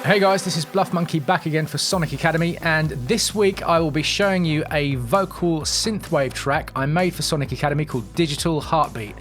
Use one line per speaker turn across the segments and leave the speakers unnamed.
Hey guys, this is Bluffmunkey back again for Sonic Academy, and this week I will be showing you a vocal synthwave track I made for Sonic Academy called Digital Heartbeat.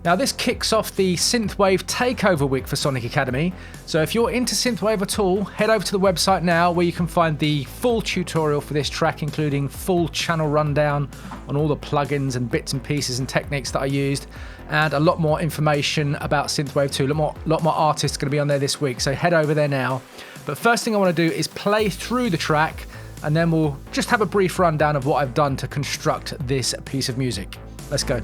Now this kicks off the Synthwave takeover week for Sonic Academy, so if you're into synthwave at all, head over to the website now where you can find the full tutorial for this track, including full channel rundown on all the plugins and bits and pieces and techniques that I used, and a lot more information about synthwave too. A lot more artists going to be on there this week, so head over there now. But first thing I want to do is play through the track, and then we'll just have a brief rundown of what I've done to construct this piece of music. Let's go.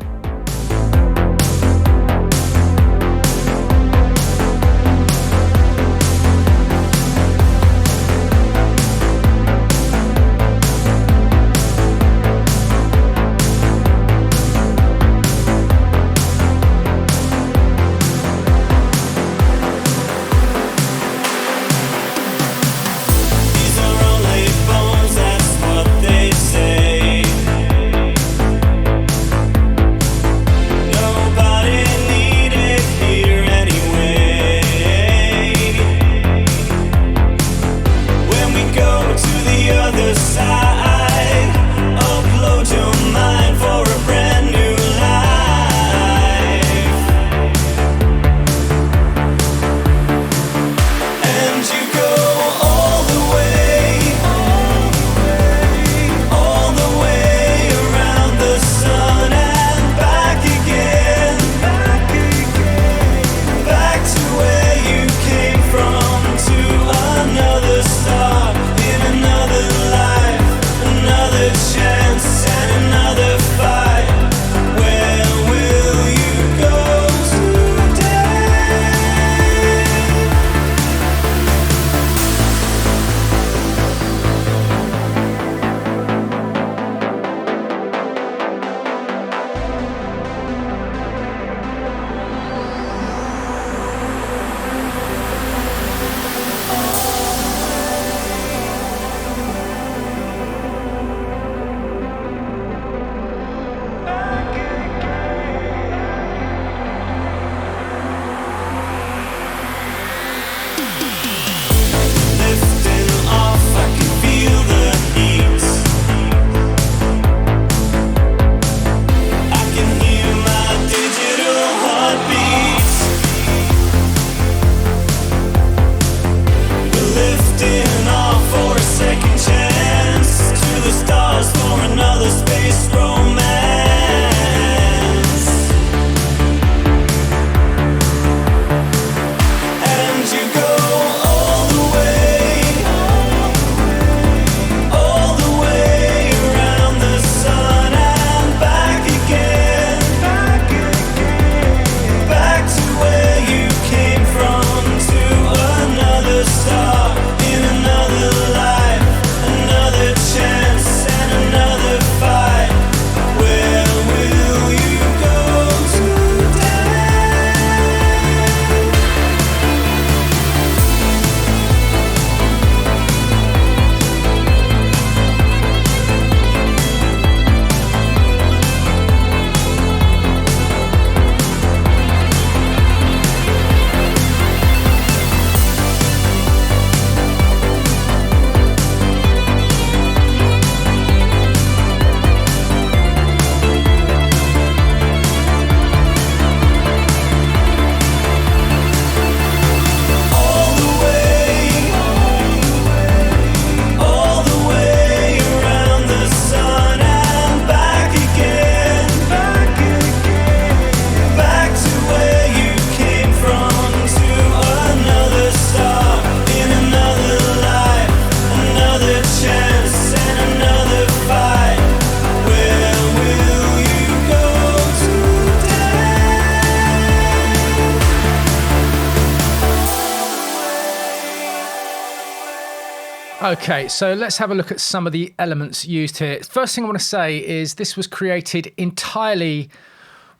Okay, so let's have a look at some of the elements used here. First thing I want to say is this was created entirely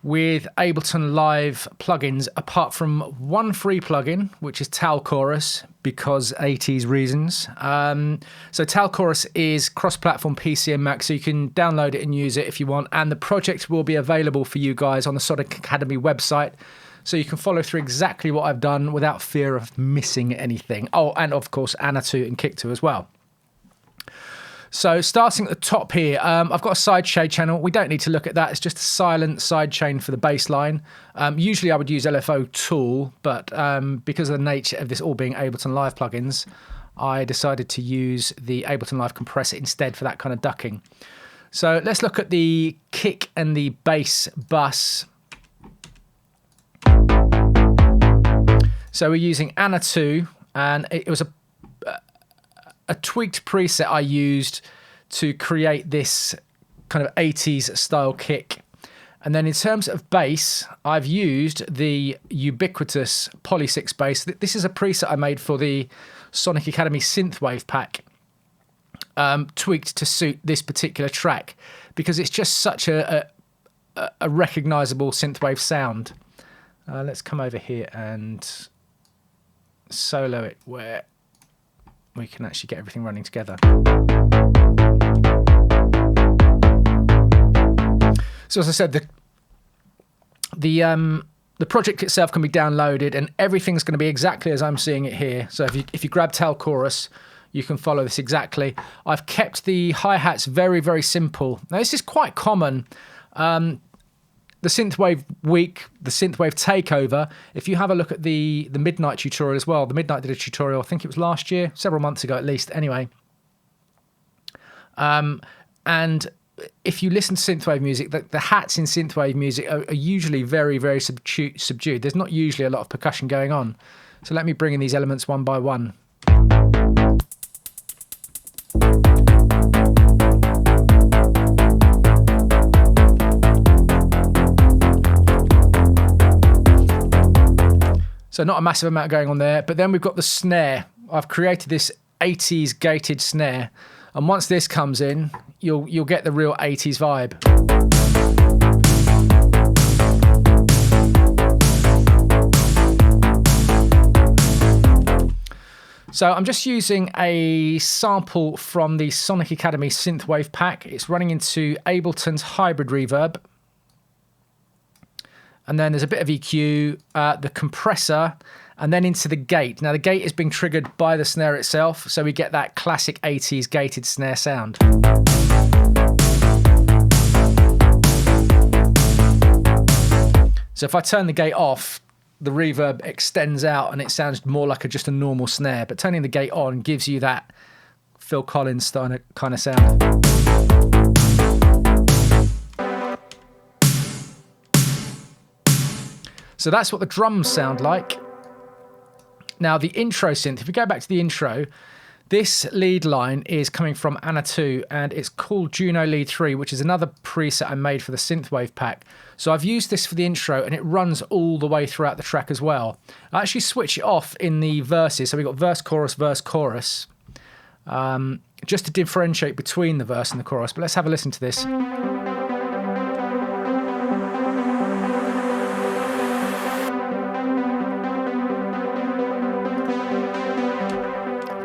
with Ableton Live plugins, apart from one free plugin, which is TAL Chorus, because 80s reasons. So TAL Chorus is cross-platform PC and Mac, so you can download it and use it if you want, and the project will be available for you guys on the Sonic Academy website. so you can follow through exactly what I've done without fear of missing anything. Oh, and of course, Anna 2 and Kick 2 as well. So starting at the top here, I've got a sidechain channel. We don't need to look at that. It's just a silent sidechain for the bass line. Usually I would use LFO Tool, but because of the nature of this all being Ableton Live plugins, I decided to use the Ableton Live compressor instead for that kind of ducking. So let's look at the kick and the bass bus. So we're using Anna 2, and it was a tweaked preset I used to create this kind of 80s style kick. And then in terms of bass, I've used the ubiquitous Poly 6 bass. This is a preset I made for the Sonic Academy Synthwave pack, tweaked to suit this particular track because it's just such a recognizable synthwave sound. Let's come over here and solo it where we can actually get everything running together. So as I said, the project itself can be downloaded and everything's going to be exactly as I'm seeing it here. So if you grab TAL Chorus, you can follow this exactly. I've kept the hi-hats very, very simple. Now this is quite common. The Synthwave week, the Synthwave takeover, if you have a look at the Midnight tutorial as well, the Midnight did a tutorial, I think it was last year, several months ago at least, anyway. And if you listen to Synthwave music, the hats in Synthwave music are usually very, very subdued. There's not usually a lot of percussion going on. So let me bring in these elements one by one. So not a massive amount going on there, but then we've got the snare. I've created this 80s gated snare, and once this comes in, you'll get the real 80s vibe. So I'm just using a sample from the Sonic Academy Synthwave pack. It's running into Ableton's hybrid reverb. And then there's a bit of EQ, the compressor, and then into the gate. Now the gate is being triggered by the snare itself, so we get that classic 80s gated snare sound. So if I turn the gate off, the reverb extends out and it sounds more like just a normal snare, but turning the gate on gives you that Phil Collins kind of sound. So that's what the drums sound like. Now the intro synth, if we go back to the intro, this lead line is coming from Anna 2 and it's called Juno Lead 3, which is another preset I made for the Synthwave pack. So I've used this for the intro and it runs all the way throughout the track as well. I actually switch it off in the verses. So we've got verse, chorus, just to differentiate between the verse and the chorus. But let's have a listen to this.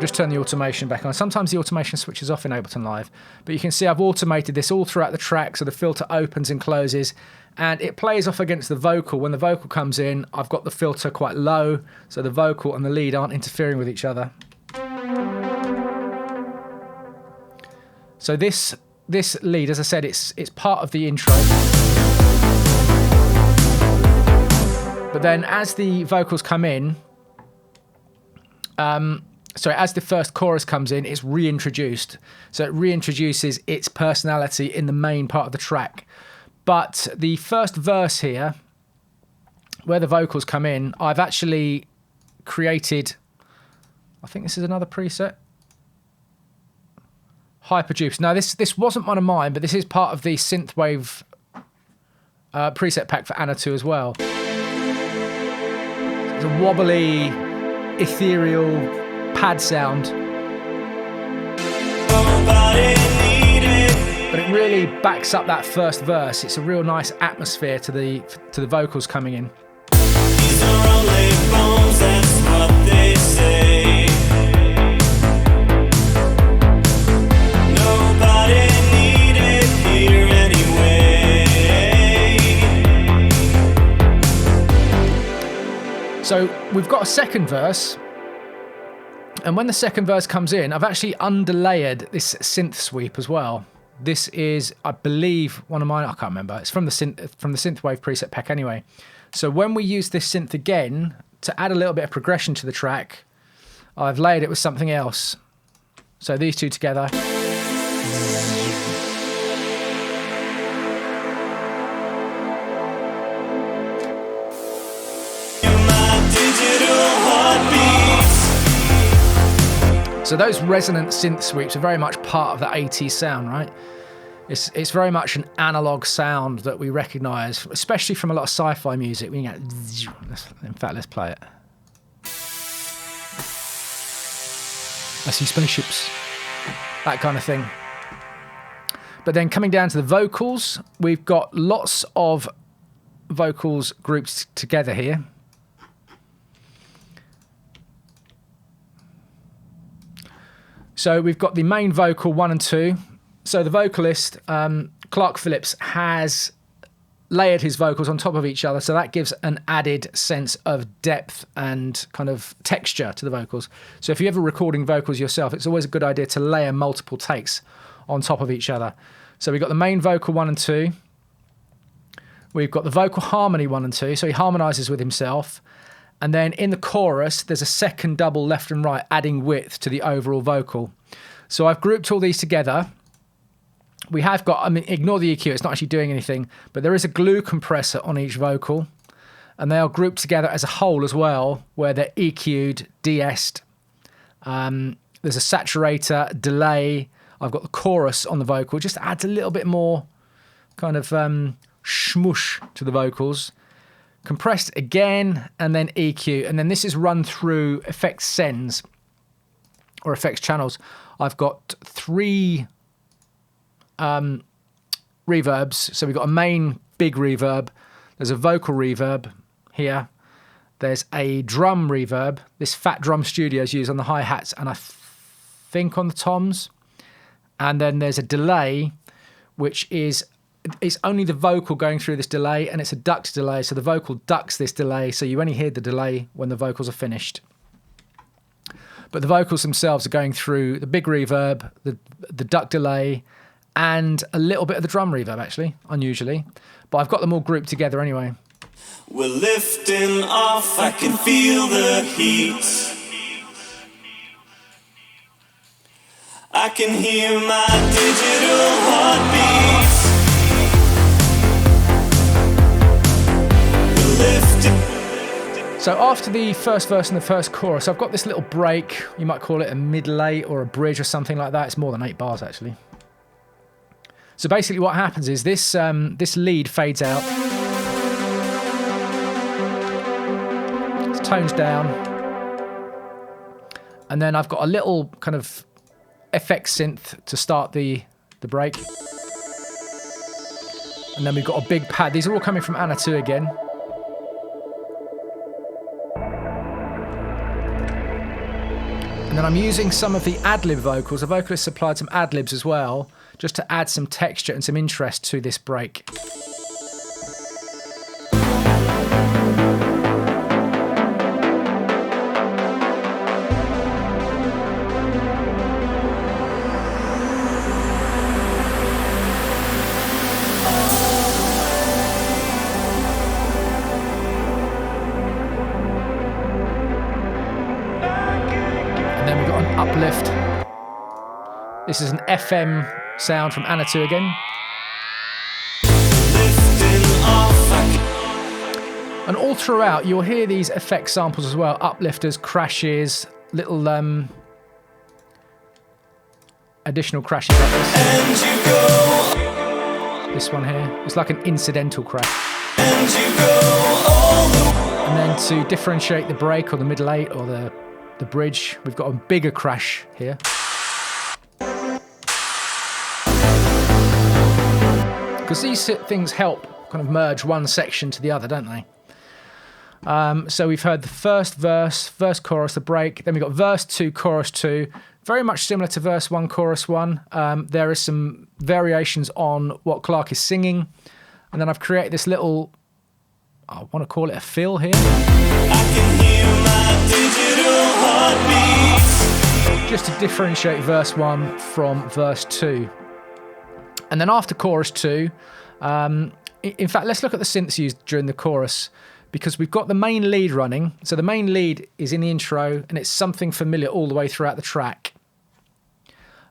Just turn the automation back on. Sometimes the automation switches off in Ableton Live, but you can see I've automated this all throughout the track, so the filter opens and closes, and it plays off against the vocal. When the vocal comes in, I've got the filter quite low, so the vocal and the lead aren't interfering with each other. So this lead, as I said, it's part of the intro. But then as the vocals come in, as the first chorus comes in, it's reintroduced. So it reintroduces its personality in the main part of the track. But the first verse here, where the vocals come in, I've actually created, I think this is another preset, Hyperjuice. Now this wasn't one of mine, but this is part of the Synthwave preset pack for Anna 2 as well. It's a wobbly, ethereal pad sound, but it really backs up that first verse. It's a real nice atmosphere to the vocals coming in. These are only bones, that's what they say. Nobody needed here anyway. So we've got a second verse, and when the second verse comes in, I've actually underlayered this synth sweep as well. This is, I believe, one of mine. I can't remember. It's from the Synthwave preset pack anyway. So when we use this synth again to add a little bit of progression to the track, I've layered it with something else. So these two together. So those resonant synth sweeps are very much part of the 80s sound, right? It's very much an analog sound that we recognise, especially from a lot of sci-fi music. We get, in fact, let's play it. I see spaceships, that kind of thing. But then coming down to the vocals, we've got lots of vocals grouped together here. So we've got the main vocal 1 and 2. So the vocalist, Clark Phillips, has layered his vocals on top of each other. So that gives an added sense of depth and kind of texture to the vocals. So if you're ever recording vocals yourself, it's always a good idea to layer multiple takes on top of each other. So we've got the main vocal 1 and 2. We've got the vocal harmony 1 and 2. So he harmonizes with himself. And then in the chorus, there's a second double left and right, adding width to the overall vocal. So I've grouped all these together. We have got, I mean, ignore the EQ, it's not actually doing anything, but there is a glue compressor on each vocal, and they are grouped together as a whole as well, where they're EQ'd, de-essed. There's a saturator, delay. I've got the chorus on the vocal, just adds a little bit more kind of shmush to the vocals. Compressed again, and then EQ, and then this is run through effects sends or effects channels. I've got 3 reverbs. So we've got a main big reverb. There's a vocal reverb here. There's a drum reverb. This Fat Drum Studios used on the hi-hats and I think on the toms. And then there's a delay, which is it's only the vocal going through this delay, and it's a ducked delay, so the vocal ducks this delay, so you only hear the delay when the vocals are finished. But the vocals themselves are going through the big reverb, the duck delay, and a little bit of the drum reverb, actually, unusually. But I've got them all grouped together anyway.
We're lifting off, I can feel the heat. I can hear my digital heartbeats.
So after the first verse and the first chorus, I've got this little break. You might call it a mid-late or a bridge or something like that. It's more than 8 bars, actually. So basically what happens is this, this lead fades out. It's tones down. And then I've got a little kind of FX synth to start the break. And then we've got a big pad. These are all coming from Anna 2 again. And then I'm using some of the ad-lib vocals. The vocalist supplied some ad-libs as well, just to add some texture and some interest to this break. Uplift. This is an FM sound from Anna 2 again. And all throughout you'll hear these effect samples as well, uplifters, crashes, little additional crashes like this. This one here, it's like an incidental crash. And then to differentiate the break or the middle 8 or the bridge, we've got a bigger crash here. Because these things help kind of merge one section to the other, don't they? So we've heard the first verse, first chorus, the break, then we've got verse 2, chorus 2, very much similar to verse 1, chorus 1. There is some variations on what Clark is singing, and then I've created this little I want to call it a fill here.
I can hear my digital heartbeats.
Just to differentiate verse 1 from verse 2. And then after chorus 2, in fact, let's look at the synths used during the chorus, because we've got the main lead running. So the main lead is in the intro, and it's something familiar all the way throughout the track.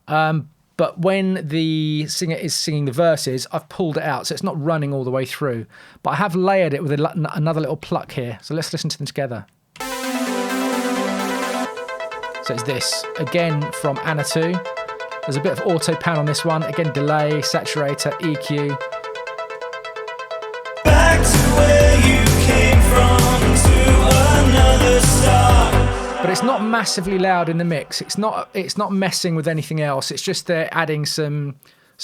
But when the singer is singing the verses, I've pulled it out, so it's not running all the way through. But I have layered it with another little pluck here. So let's listen to them together. So it's this, again from Anna 2. There's a bit of auto pan on this one. Again, delay, saturator, EQ.
Back to where you came from, to another start.
But it's not massively loud in the mix. It's not messing with anything else. It's just they're adding some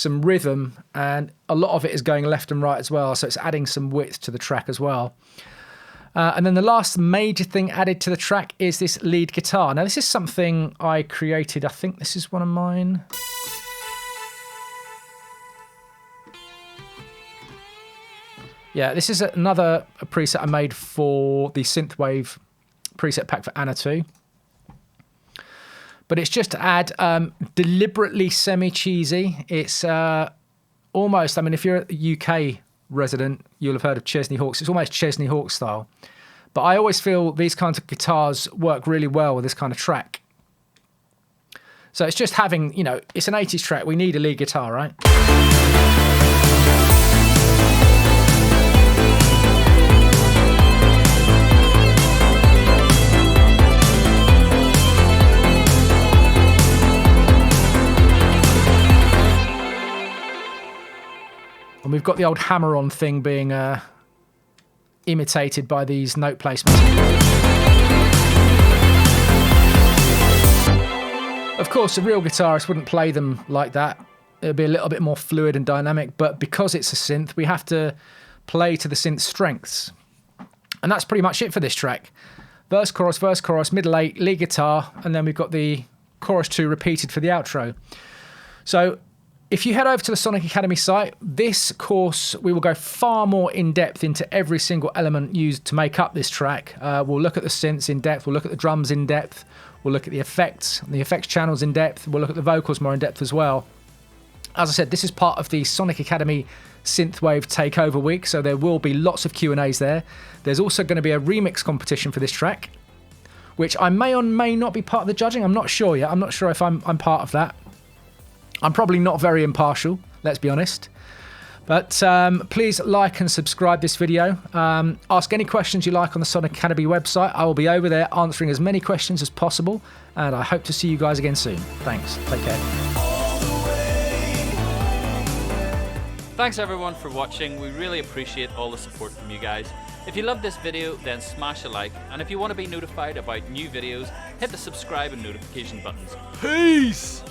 rhythm, and a lot of it is going left and right as well. So it's adding some width to the track as well. And then the last major thing added to the track is this lead guitar. Now this is something I created. I think this is one of mine. Yeah, this is another preset I made for the Synthwave preset pack for Anna 2. But it's just to add deliberately semi-cheesy. It's almost, I mean, if you're a UK resident, you'll have heard of Chesney Hawkes. It's almost Chesney Hawkes style. But I always feel these kinds of guitars work really well with this kind of track. So it's just having, you know, it's an 80s track. We need a lead guitar, right? And we've got the old hammer-on thing being imitated by these note placements. Of course, a real guitarist wouldn't play them like that. It would be a little bit more fluid and dynamic, but because it's a synth, we have to play to the synth's strengths. And that's pretty much it for this track. Verse, chorus, middle 8, lead guitar, and then we've got the chorus 2 repeated for the outro. So if you head over to the Sonic Academy site, this course, we will go far more in depth into every single element used to make up this track. We'll look at the synths in depth, we'll look at the drums in depth, we'll look at the effects channels in depth, we'll look at the vocals more in depth as well. As I said, this is part of the Sonic Academy Synthwave Takeover Week, so there will be lots of Q&As there. There's also going to be a remix competition for this track, which I may or may not be part of the judging. I'm not sure yet. I'm not sure if I'm part of that. I'm probably not very impartial, let's be honest. But please like and subscribe this video. Ask any questions you like on the Sonic Academy website. I will be over there answering as many questions as possible. And I hope to see you guys again soon. Thanks. Take care.
Thanks everyone for watching. We really appreciate all the support from you guys. If you loved this video, then smash a like. And if you want to be notified about new videos, hit the subscribe and notification buttons. Peace!